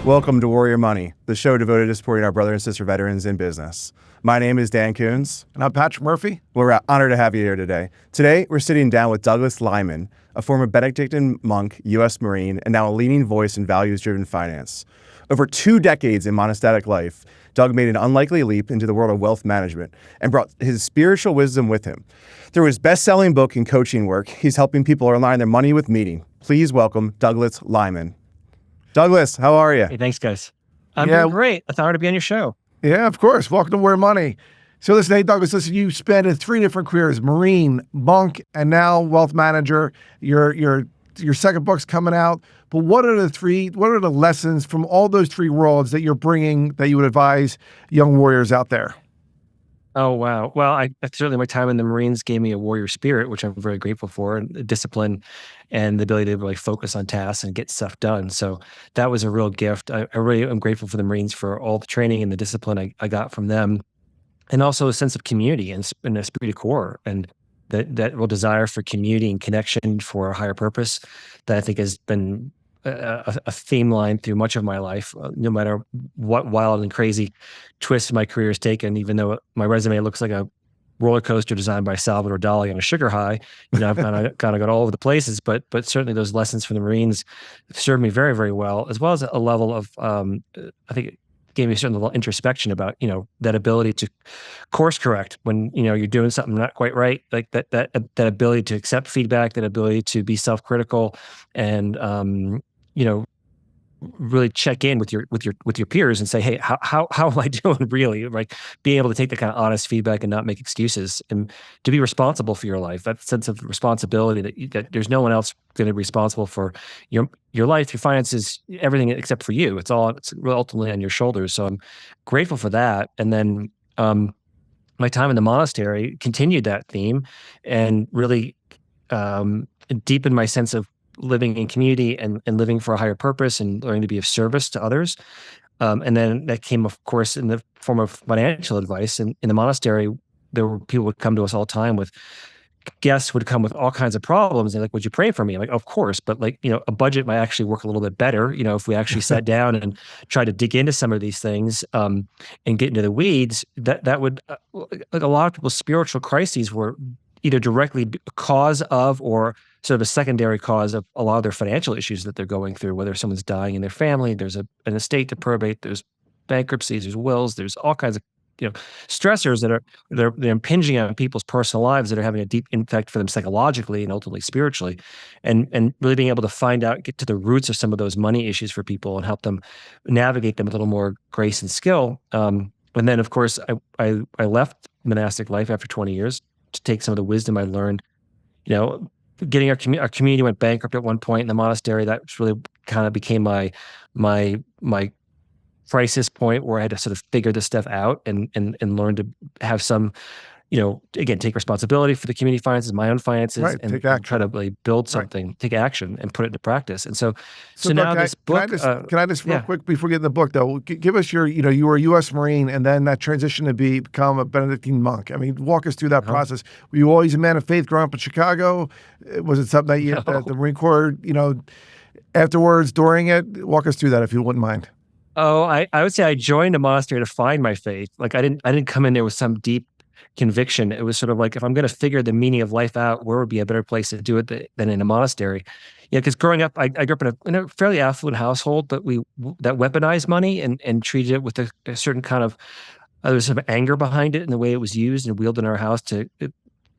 Welcome to Warrior Money, the show devoted to supporting our brother and sister veterans in business. My name is Dan Kunze. And I'm Patrick Murphy. We're honored to have you here today. Today, we're sitting down with Douglas Lyman, a former Benedictine monk, U.S. Marine, and now a leading voice in values-driven finance. Over 2 decades in monastic life, Doug made an unlikely leap into the world of wealth management and brought his spiritual wisdom with him. Through his best-selling book and coaching work, he's helping people align their money with meaning. Please welcome Douglas Lyman. Douglas, how are you? Hey, thanks, guys. I'm doing great. It's an honor to be on your show. Yeah, of course. Welcome to Warrior Money. So listen, hey, Douglas, you spent in 3 different careers: Marine, monk, and now wealth manager. Your second book's coming out. But what are the lessons from all those 3 worlds that you're bringing that you would advise young warriors out there? Oh, wow. Well, certainly my time in the Marines gave me a warrior spirit, which I'm very grateful for, and discipline and the ability to really focus on tasks and get stuff done. So that was a real gift. I really am grateful for the Marines for all the training and the discipline I got from them, and also a sense of community and a esprit de corps, and that real desire for community and connection for a higher purpose that I think has been a theme line through much of my life, no matter what wild and crazy twists my career has taken. Even though my resume looks like a roller coaster designed by Salvador Dali on a sugar high, I've kind of got all over the places. But certainly those lessons from the Marines served me very, very well, as well as a level of I think it gave me a certain level of introspection about that ability to course correct when you're doing something not quite right, like that ability to accept feedback, that ability to be self-critical, and really check in with your peers and say, hey, how am I doing really? Like being able to take that kind of honest feedback and not make excuses, and to be responsible for your life. That sense of responsibility that there's no one else going to be responsible for your life, your finances, everything except for you. It's ultimately on your shoulders. So I'm grateful for that. And then my time in the monastery continued that theme and really deepened my sense of living in community and living for a higher purpose and learning to be of service to others. And then that came, of course, in the form of financial advice. And in the monastery, there were people would come to us all the time with guests would come with all kinds of problems. They're like, would you pray for me? I'm like, of course. But a budget might actually work a little bit better, if we actually sat down and tried to dig into some of these things and get into the weeds, that would, like a lot of people's spiritual crises were either directly a cause of or sort of a secondary cause of a lot of their financial issues that they're going through, whether someone's dying in their family, there's an estate to probate, there's bankruptcies, there's wills, there's all kinds of stressors that they're impinging on people's personal lives that are having a deep impact for them psychologically and ultimately spiritually, and really being able to find out, get to the roots of some of those money issues for people and help them navigate them with a little more grace and skill. And then, of course, I left monastic life after 20 years to take some of the wisdom I learned. Getting our community went bankrupt at one point in the monastery. That really kind of became my crisis point where I had to sort of figure this stuff out and learn to have some, again, take responsibility for the community finances, my own finances, right, and try to really build something, take action, and put it into practice. And so now this book. Can I just real quick before we get in the book though, give us your, you were a U.S. Marine and then that transition to become a Benedictine monk. I mean, walk us through that process. Were you always a man of faith growing up in Chicago? Was it something that the Marine Corps, afterwards, during it? Walk us through that if you wouldn't mind. Oh, I would say I joined a monastery to find my faith. Like I didn't come in there with some deep conviction. It was sort of like, if I'm going to figure the meaning of life out, where would be a better place to do it than in a monastery? Because growing up, I grew up in a fairly affluent household, but that weaponized money and treated it with a certain kind of, there was some anger behind it in the way it was used and wielded in our house to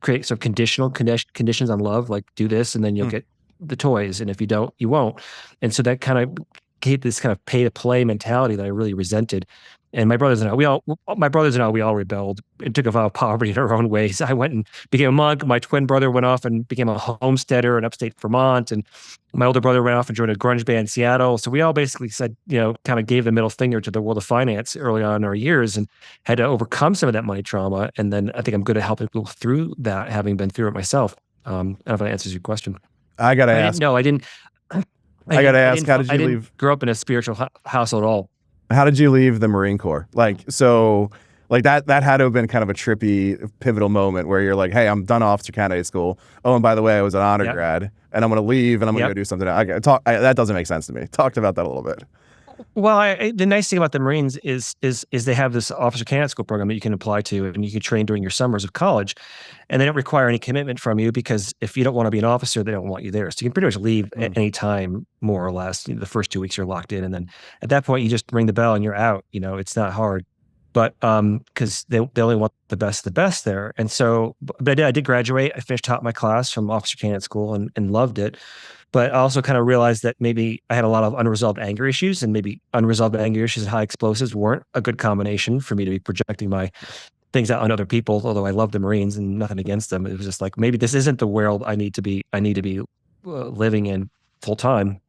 create some conditional conditions on love, like do this and then you'll get the toys, and if you don't, you won't. And so that kind of gave this kind of pay to play mentality that I really resented. And my brothers and I, we all rebelled and took a vow of poverty in our own ways. I went and became a monk. My twin brother went off and became a homesteader in upstate Vermont. And my older brother went off and joined a grunge band in Seattle. So we all basically said, kind of gave the middle finger to the world of finance early on in our years and had to overcome some of that money trauma. And then I think I'm good at helping people through that, having been through it myself. I don't know if that answers your question. I got to ask. No, I didn't. I got to ask, how did you leave? I didn't grow up in a spiritual household at all. How did you leave the Marine Corps? That had to have been kind of a trippy, pivotal moment where you're like, hey, I'm done officer candidate school. Oh, and by the way, I was an honor grad, and I'm going to leave, and I'm going to go do something else. That doesn't make sense to me. Talked about that a little bit. Well, the nice thing about the Marines is they have this officer candidate school program that you can apply to, and you can train during your summers of college, and they don't require any commitment from you, because if you don't want to be an officer, they don't want you there. So you can pretty much leave at any time, more or less. The first 2 weeks you're locked in, and then at that point you just ring the bell and you're out. It's not hard, but because they only want the best of the best there. And so, but I did graduate. I finished top of my class from officer candidate school and loved it. But I also kind of realized that maybe I had a lot of unresolved anger issues, and maybe unresolved anger issues and high explosives weren't a good combination for me to be projecting my things out on other people. Although I love the Marines and nothing against them, it was just like, maybe this isn't the world I need to be living in full time.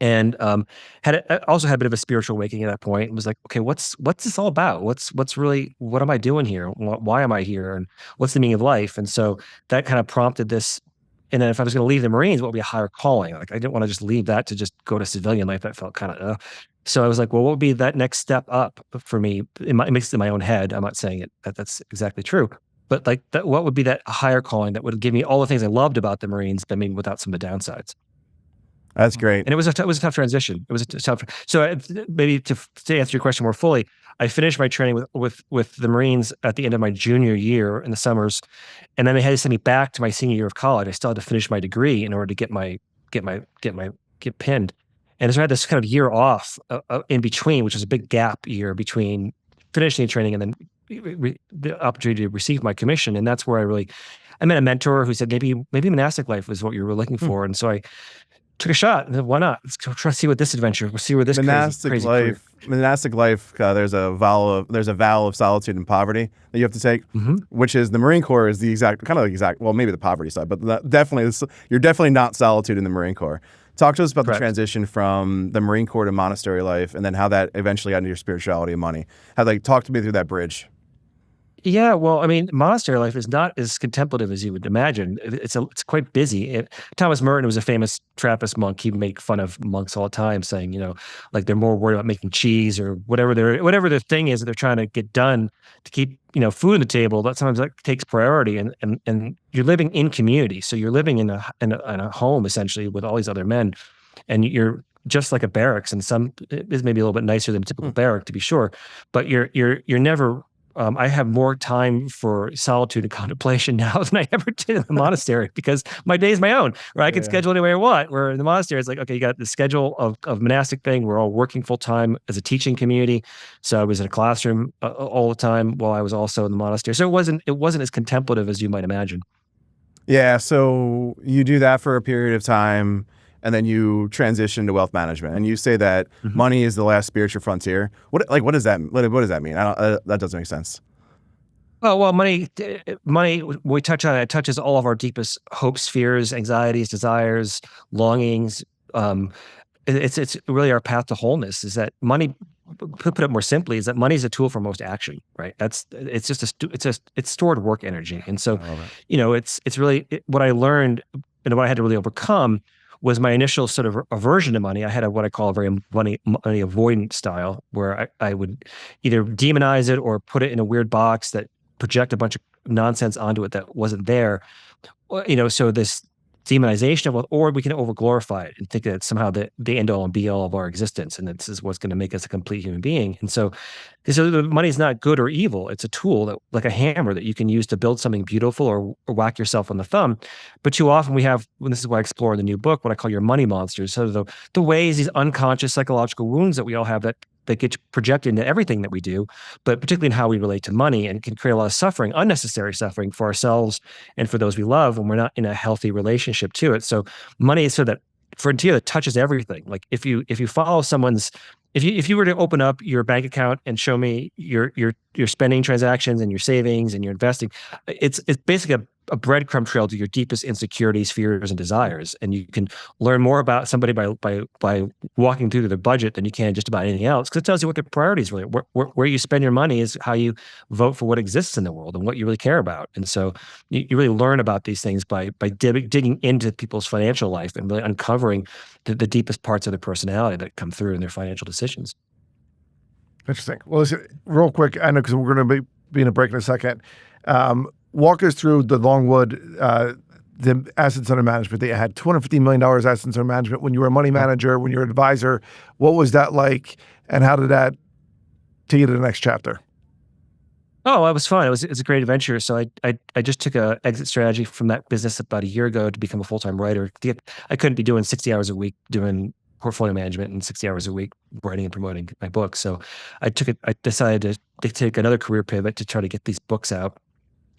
And I also had a bit of a spiritual awakening at that point. It was like, okay, what's this all about? What am I doing here? Why am I here? And what's the meaning of life? And so that kind of prompted this. And then if I was going to leave the Marines, what would be a higher calling? Like, I didn't want to just leave that to just go to civilian life. That felt kind of, so I was like, well, what would be that next step up for me? It makes it in my own head. I'm not saying that's exactly true, but like that, what would be that higher calling that would give me all the things I loved about the Marines, but maybe without some of the downsides? That's great. And it was a tough transition. It was a tough. So maybe to answer your question more fully, I finished my training with the Marines at the end of my junior year in the summers, and then they had to send me back to my senior year of college. I still had to finish my degree in order to get pinned. And so I had this kind of year off in between, which was a big gap year between finishing training and then the opportunity to receive my commission. And that's where I met a mentor who said, maybe monastic life was what you were looking for. And so I took a shot. Why not? Let's go try to see what this adventure. We'll see where this crazy life. Monastic life. There's a vow of solitude and poverty that you have to take, which is the Marine Corps is the exact. Well, maybe the poverty side, but you're definitely not solitude in the Marine Corps. Talk to us about the transition from the Marine Corps to monastery life, and then how that eventually got into your spirituality and money. Talk to me through that bridge. Yeah, well, I mean, monastery life is not as contemplative as you would imagine. It's quite busy. Thomas Merton was a famous Trappist monk. He made fun of monks all the time, saying, like they're more worried about making cheese or whatever their thing is that they're trying to get done to keep food on the table. That sometimes that takes priority, and you're living in community, so you're living in a home essentially with all these other men, and you're just like a barracks, and some is maybe a little bit nicer than a typical barrack, to be sure, but you're never. I have more time for solitude and contemplation now than I ever did in the monastery, because my day is my own, where I can schedule any way I want. Where in the monastery, it's like, okay, you got the schedule of monastic thing. We're all working full time as a teaching community. So I was in a classroom all the time while I was also in the monastery. So it wasn't as contemplative as you might imagine. Yeah. So you do that for a period of time, and then you transition to wealth management, and you say that money is the last spiritual frontier. What does that mean? That doesn't make sense. Well, money. We touch on it. It touches all of our deepest hopes, fears, anxieties, desires, longings. It's really our path to wholeness. Is that money? Put it more simply, is that money is a tool for most action, right? It's stored work energy, and so it's really what I learned and what I had to really overcome was my initial sort of aversion to money. I had what I call a very money avoidant style, where I would either demonize it or put it in a weird box that project a bunch of nonsense onto it that wasn't there. So this demonization of, or we can overglorify it and think that it's somehow the end all and be all of our existence, and this is what's going to make us a complete human being. And so the money is not good or evil. It's a tool that, like a hammer, that you can use to build something beautiful or whack yourself on the thumb. But too often this is what I explore in the new book, what I call your money monsters. So the ways, these unconscious psychological wounds that we all have that get projected into everything that we do, but particularly in how we relate to money, and can create a lot of suffering, unnecessary suffering for ourselves and for those we love when we're not in a healthy relationship to it. So money is sort of that frontier that touches everything. Like if you follow someone's, if you were to open up your bank account and show me your spending transactions and your savings and your investing, it's basically a breadcrumb trail to your deepest insecurities, fears, and desires. And you can learn more about somebody by walking through their budget than you can just about anything else, because it tells you what their priorities really are. Where you spend your money is how you vote for what exists in the world and what you really care about. And so you really learn about these things by digging into people's financial life and really uncovering the deepest parts of their personality that come through in their financial decisions. Interesting. Well, listen, real quick, I know because we're going to be in a break in a second. Walk us through the Longwood the assets under management that you had? $250 million assets under management when you were a money manager, when you were an advisor. What was that like, and how did that take you to the next chapter? Oh, it was fun. It was a great adventure. So I just took a exit strategy from that business about a year ago to become a full-time writer. I couldn't be doing 60 hours a week doing portfolio management and 60 hours a week writing and promoting my book. So I decided to take another career pivot to try to get these books out.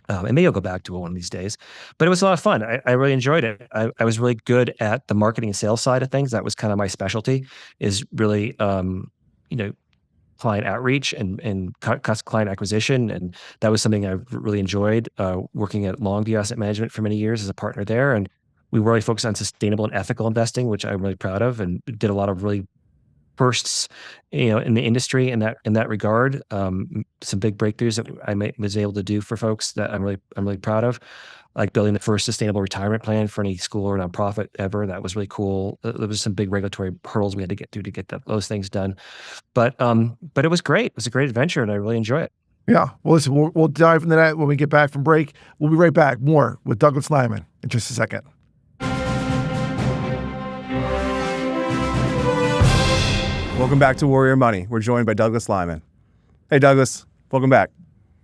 And maybe I'll go back to it one of these days. But it was a lot of fun. I really enjoyed it. I was really good at the marketing and sales side of things. That was kind of my specialty, is really, client outreach and client acquisition. And that was something I really enjoyed, working at Longview Asset Management for many years as a partner there. And we really focused on sustainable and ethical investing, which I'm really proud of, and did a lot of really firsts, in the industry in that regard. Some big breakthroughs that I was able to do for folks that I'm really proud of, like building the first sustainable retirement plan for any school or nonprofit ever. That was really cool. There was some big regulatory hurdles we had to get through to get those things done, but it was great. It was a great adventure, and I really enjoy it. Yeah. Well, listen, we'll dive into that when we get back from break. We'll be right back. More with Douglas Lyman in just a second. Welcome back to Warrior Money. We're joined by Douglas Lyman. Hey, Douglas. Welcome back.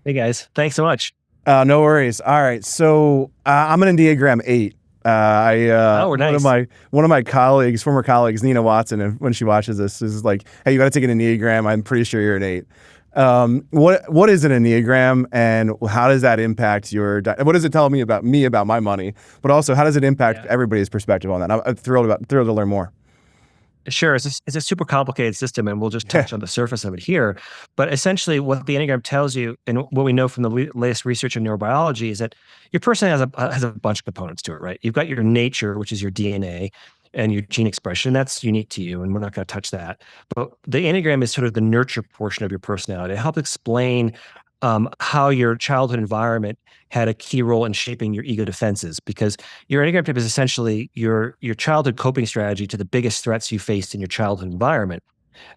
Hey, guys. Thanks so much. No worries. All right. So I'm an Enneagram 8. Nice. One of my colleagues, former colleagues, Nina Watson, and when she watches this, is like, hey, you got to take an Enneagram. I'm pretty sure you're an 8. What is an Enneagram, and how does that impact what does it tell me about my money? But also, how does it impact everybody's perspective on that? I'm thrilled to learn more. Sure. It's a super complicated system, and we'll just touch on the surface of it here. But essentially, what the Enneagram tells you, and what we know from the latest research in neurobiology, is that your personality has a bunch of components to it, right? You've got your nature, which is your DNA, and your gene expression. That's unique to you, and we're not going to touch that. But the Enneagram is sort of the nurture portion of your personality. It helps explain how your childhood environment had a key role in shaping your ego defenses, because your Enneagram type is essentially your childhood coping strategy to the biggest threats you faced in your childhood environment,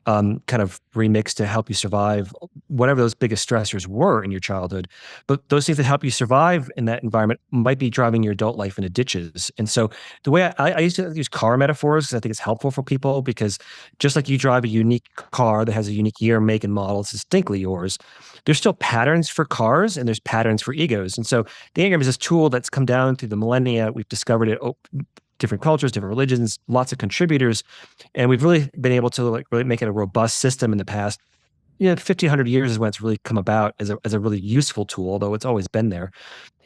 kind of remixed to help you survive whatever those biggest stressors were in your childhood. But those things that help you survive in that environment might be driving your adult life into ditches. And so the way I used to use car metaphors, because I think it's helpful for people, because just like you drive a unique car that has a unique year, make, and model, it's distinctly yours, there's still patterns for cars and there's patterns for egos. And so the Enneagram is this tool that's come down through the millennia. We've discovered it, different cultures, different religions, lots of contributors. And we've really been able to really make it a robust system in the past. 1,500 years is when it's really come about as a really useful tool, although it's always been there.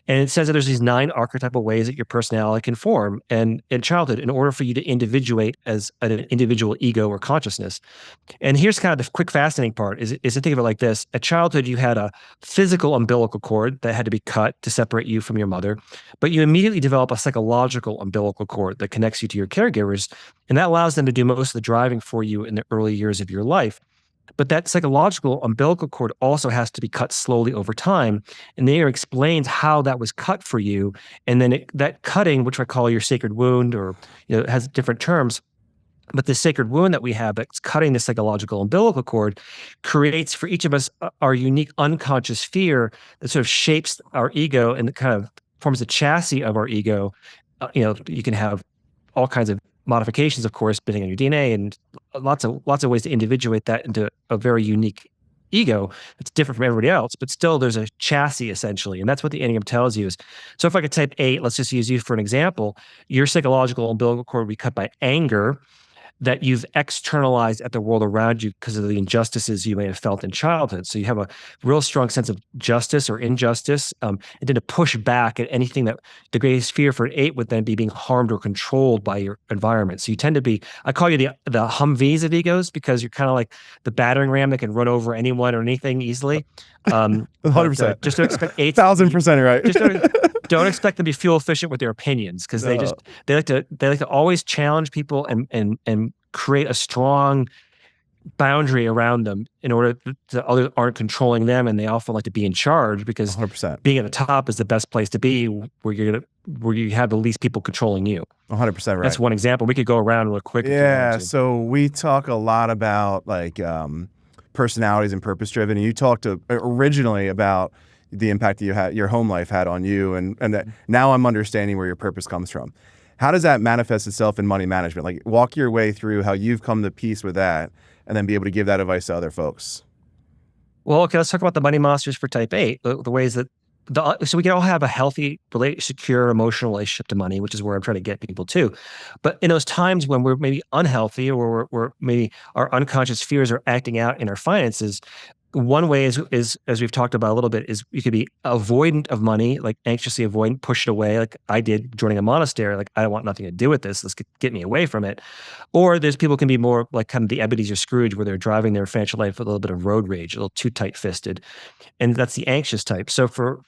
And it says that there's these 9 archetypal ways that your personality can form and in childhood in order for you to individuate as an individual ego or consciousness. And here's kind of the quick fascinating part is to think of it like this. At childhood, you had a physical umbilical cord that had to be cut to separate you from your mother, but you immediately develop a psychological umbilical cord that connects you to your caregivers, and that allows them to do most of the driving for you in the early years of your life. But that psychological umbilical cord also has to be cut slowly over time. And there explains how that was cut for you. And then that cutting, which I call your sacred wound, or it has different terms, but the sacred wound that we have that's cutting the psychological umbilical cord creates for each of us our unique unconscious fear that sort of shapes our ego and kind of forms the chassis of our ego. You can have all kinds of modifications, of course, depending on your DNA, and lots of ways to individuate that into a very unique ego that's different from everybody else, but still there's a chassis essentially. And that's what the Enneagram tells you is, so if I could type 8, let's just use you for an example, your psychological umbilical cord would be cut by anger that you've externalized at the world around you because of the injustices you may have felt in childhood. So you have a real strong sense of justice or injustice, and then to push back at anything that the greatest fear for an 8 would then be being harmed or controlled by your environment. So you tend to be, I call you the Humvees of egos, because you're kind of like the battering ram that can run over anyone or anything easily. 100%. Just to expect 8. 1,000% right. Don't expect them to be fuel efficient with their opinions, because they like to always challenge people and create a strong boundary around them in order that others aren't controlling them, and they often like to be in charge, because 100%. being at the top is the best place to be, where you have the least people controlling you. 100% right. That's one example. We could go around real quick. Yeah. So we talk a lot about like personalities and purpose driven. And you talked originally about the impact that your home life had on you, and that now I'm understanding where your purpose comes from. How does that manifest itself in money management? Like, walk your way through how you've come to peace with that, and then be able to give that advice to other folks. Well, okay, let's talk about the money monsters for type 8, the ways that so we can all have a healthy, secure, emotional relationship to money, which is where I'm trying to get people to. But in those times when we're maybe unhealthy, or we're maybe our unconscious fears are acting out in our finances, one way is, as we've talked about a little bit, is you could be avoidant of money, like anxiously avoidant, push it away, like I did joining a monastery. Like, I don't want nothing to do with this. Let's get me away from it. Or there's people can be more like kind of the Ebenezer Scrooge, where they're driving their financial life with a little bit of road rage, a little too tight-fisted, and that's the anxious type. So for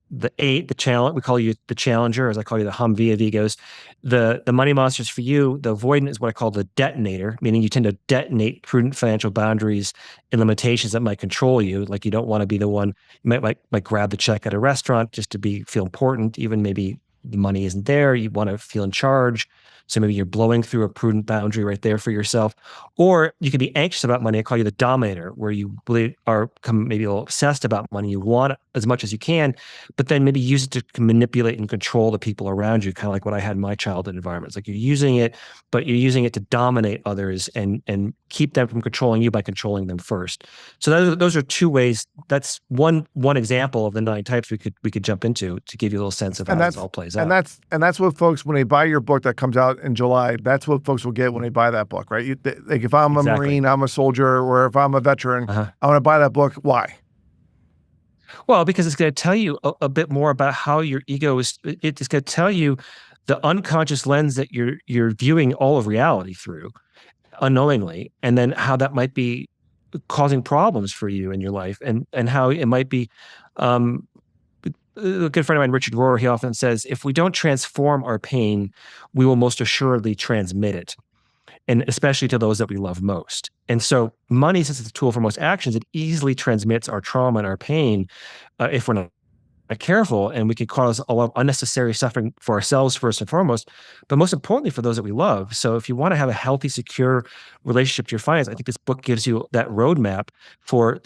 the 8, the challenge, we call you the challenger, as I call you the Humvee of egos. The money monsters for you, the avoidant is what I call the detonator, meaning you tend to detonate prudent financial boundaries and limitations that might control you. Like, you don't want to be the one, you might grab the check at a restaurant just to feel important, even maybe the money isn't there. You want to feel in charge. So maybe you're blowing through a prudent boundary right there for yourself. Or you can be anxious about money. I call you the dominator, where you really are maybe a little obsessed about money. You want as much as you can, but then maybe use it to manipulate and control the people around you, kind of like what I had in my childhood environment. It's like you're using it, but you're using it to dominate others and keep them from controlling you by controlling them first. So those are two ways. That's one example of the 9 types we could jump into to give you a little sense of how this all plays out. And that's what folks, when they buy your book that comes out in July, that's what folks will get when they buy that book, right? Like, if I'm a Marine, I'm a soldier, or if I'm a veteran, I want to buy that book. Why? Well, because it's going to tell you a bit more about how your ego is. It's going to tell you the unconscious lens that you're viewing all of reality through unknowingly, and then how that might be causing problems for you in your life, and how it might be. A good friend of mine, Richard Rohr, he often says, if we don't transform our pain, we will most assuredly transmit it, and especially to those that we love most. And so money, since it's a tool for most actions, it easily transmits our trauma and our pain if we're not careful, and we could cause a lot of unnecessary suffering for ourselves first and foremost, but most importantly for those that we love. So if you want to have a healthy, secure relationship to your finance, I think this book gives you that roadmap for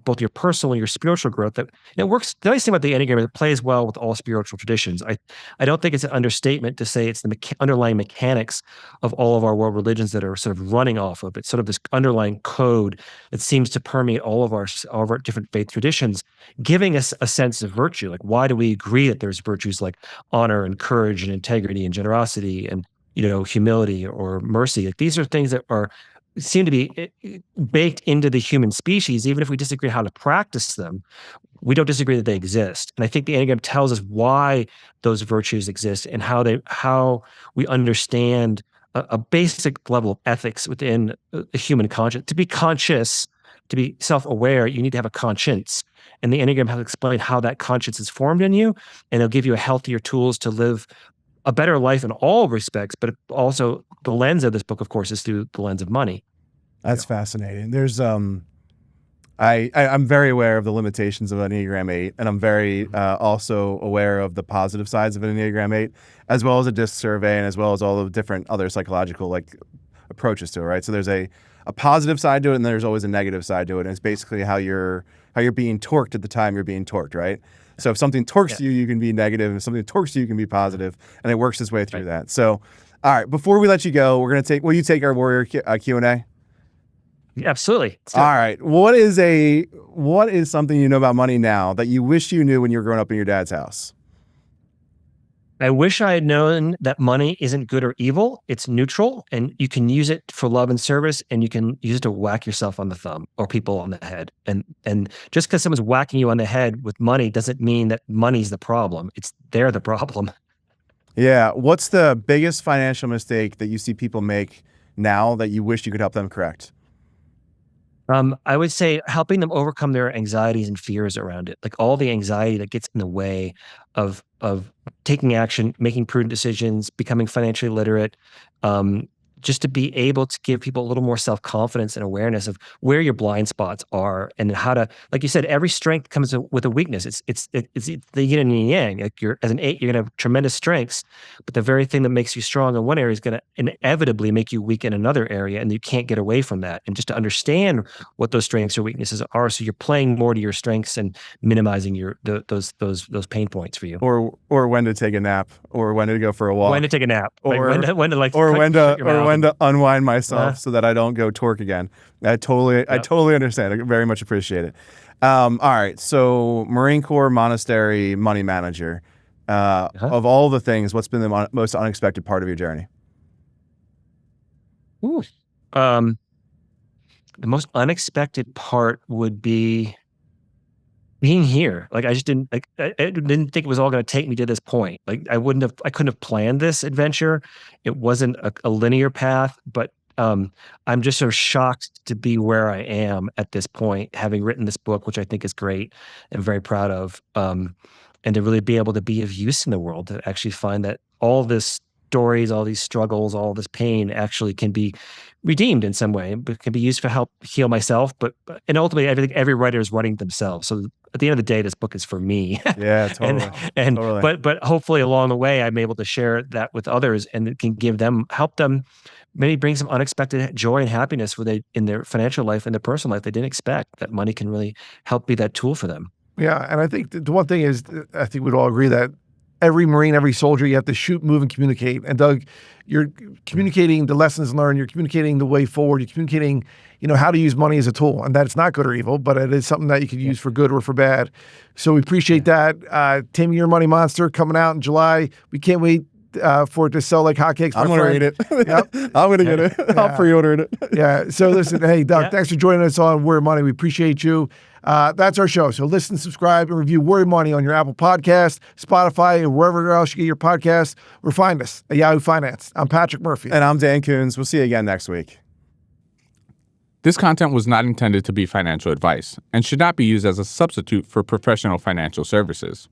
both your personal and your spiritual growth. That it works. The nice thing about the Enneagram is it plays well with all spiritual traditions. I don't think it's an understatement to say it's the underlying mechanics of all of our world religions that are sort of running off of it. Sort of this underlying code that seems to permeate all of our different faith traditions, giving us a sense of virtue. Like, why do we agree that there's virtues like honor and courage and integrity and generosity and humility or mercy? Like, these are things that seem to be baked into the human species. Even if we disagree how to practice them, we don't disagree that they exist. And I think the Enneagram tells us why those virtues exist and how we understand a basic level of ethics within the human conscience. To be conscious, to be self-aware, you need to have a conscience. And the Enneagram has explained how that conscience is formed in you, and it'll give you healthier tools to live a better life in all respects, but also the lens of this book, of course, is through the lens of money. That's fascinating. There's I'm very aware of the limitations of Enneagram 8, and I'm very also aware of the positive sides of an Enneagram 8, as well as a DISC survey, and as well as all the different other psychological approaches to it, right? So there's a positive side to it, and there's always a negative side to it, and it's basically how you're being torqued at the time you're being torqued, right? So if something torques you, you can be negative. If something torques you, you can be positive, and it works its way through that. So, all right, before we let you go, will you take our Warrior Q&A? Absolutely. All right. What is something you know about money now that you wish you knew when you were growing up in your dad's house? I wish I had known that money isn't good or evil. It's neutral, and you can use it for love and service, and you can use it to whack yourself on the thumb or people on the head. And just because someone's whacking you on the head with money doesn't mean that money's the problem. They're the problem. Yeah. What's the biggest financial mistake that you see people make now that you wish you could help them correct? I would say helping them overcome their anxieties and fears around it, like all the anxiety that gets in the way of taking action, making prudent decisions, becoming financially literate, just to be able to give people a little more self-confidence and awareness of where your blind spots are and how to, like you said, every strength comes with a weakness. It's the yin and the yang. Like as an 8, you're going to have tremendous strengths, but the very thing that makes you strong in one area is going to inevitably make you weak in another area, and you can't get away from that. And just to understand what those strengths or weaknesses are, so you're playing more to your strengths and minimizing those pain points for you. Or when to take a nap, or when to go for a walk. When to take a nap, or when to like, when to unwind myself so that I don't go twerk again. I totally understand. I very much appreciate it. All right, so Marine Corps monastery money manager. Of all the things, what's been the most unexpected part of your journey? Ooh. The most unexpected part would be being here. Like I just didn't think it was all going to take me to this point. Like I couldn't have planned this adventure. It wasn't a linear path, but I'm just so shocked to be where I am at this point, having written this book, which I think is great and very proud of. And to really be able to be of use in the world, to actually find that all this stories, all these struggles, all this pain actually can be redeemed in some way, but can be used to help heal myself. And ultimately, I think every writer is writing themselves. So at the end of the day, this book is for me. Yeah, totally. Totally. But hopefully along the way, I'm able to share that with others, and it can help them, maybe bring some unexpected joy and happiness in their financial life and their personal life they didn't expect. That money can really help be that tool for them. Yeah, and I think the one thing is, I think we'd all agree that every Marine, every soldier, you have to shoot, move, and communicate. And Doug, you're communicating the lessons learned, you're communicating the way forward, you're communicating, how to use money as a tool. And that it's not good or evil, but it is something that you can use for good or for bad. So we appreciate that. Taming Your Money Monster coming out in July. We can't wait for it to sell like hotcakes. I'm going to read it. Yep. I'm going to get it. Yeah. I'll pre-order it. Yeah. So listen, hey, Doug, thanks for joining us on Worry Money. We appreciate you. That's our show. So listen, subscribe, and review Worry Money on your Apple Podcast, Spotify, and wherever else you get your podcasts, or find us at Yahoo Finance. I'm Patrick Murphy. And I'm Dan Kunze. We'll see you again next week. This content was not intended to be financial advice and should not be used as a substitute for professional financial services.